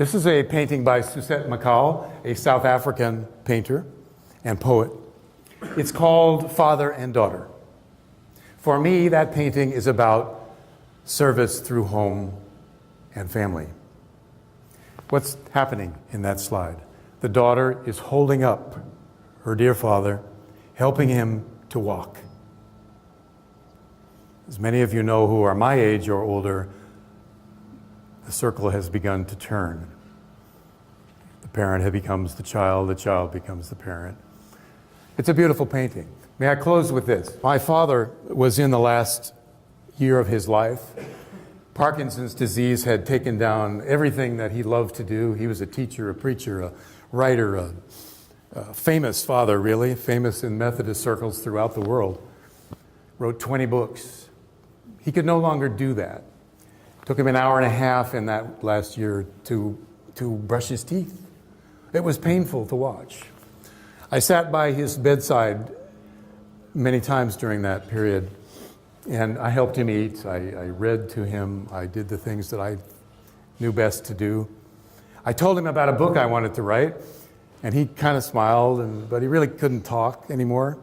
This is a painting by Susette Macau, a South African painter and poet. It's called Father and Daughter. For me, that painting is about service through home and family. What's happening in that slide? The daughter is holding up her dear father, helping him to walk. As many of you know who are my age or older, the circle has begun to turn. The parent becomes the child becomes the parent. It's a beautiful painting. May I close with this? My father was in the last year of his life. Parkinson's disease had taken down everything that he loved to do. He was a teacher, a preacher, a writer, a famous father, really, famous in Methodist circles throughout the world. Wrote 20 books. He could no longer do that. It took him an hour and a half in that last year to brush his teeth. It was painful to watch. I sat by his bedside many times during that period, and I helped him eat. I read to him. I did the things that I knew best to do. I told him about a book I wanted to write, and he kind of smiled, but he really couldn't talk anymore.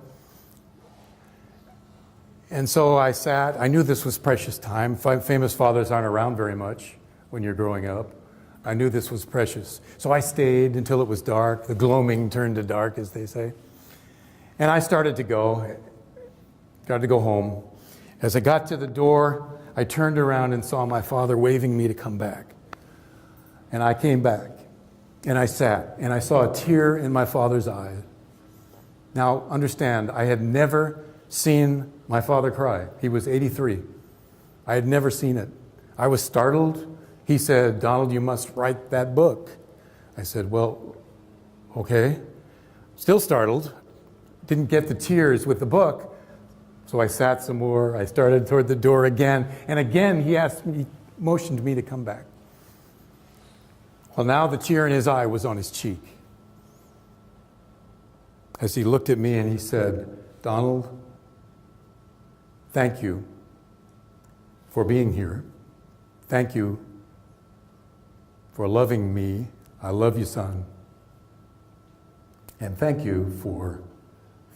And so I sat. I knew this was precious time. Famous fathers aren't around very much when you're growing up. I knew this was precious. So I stayed until it was dark. The gloaming turned to dark, as they say. And I started to go home. As I got to the door, I turned around and saw my father waving me to come back. And I came back, and I sat, and I saw a tear in my father's eye. Now, understand, I had never seen my father cry. He was 83. I had never seen it. I was startled. He said, "Donald, you must write that book." I said, "Well, okay." Still startled. Didn't get the tears with the book. So I sat some more. I started toward the door again. And again, he motioned me to come back. Well, now the tear in his eye was on his cheek. As he looked at me and he said, "Donald, thank you for being here. Thank you for loving me. I love you, son. And thank you for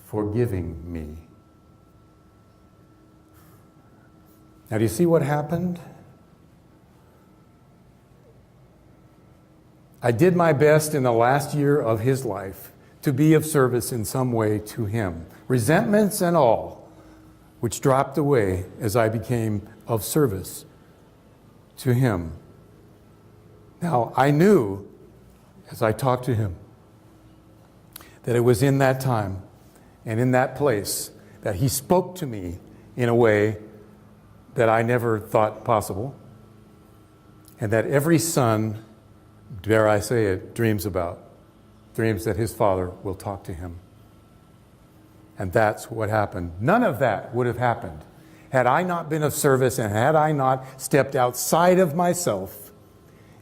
forgiving me." Now, do you see what happened? I did my best in the last year of his life to be of service in some way to him. Resentments and all, which dropped away as I became of service to him. Now, I knew, as I talked to him, that it was in that time and in that place that he spoke to me in a way that I never thought possible, and that every son, dare I say it, dreams that his father will talk to him. And that's what happened. None of that would have happened had I not been of service and had I not stepped outside of myself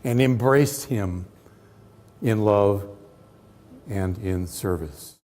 and embraced him in love and in service.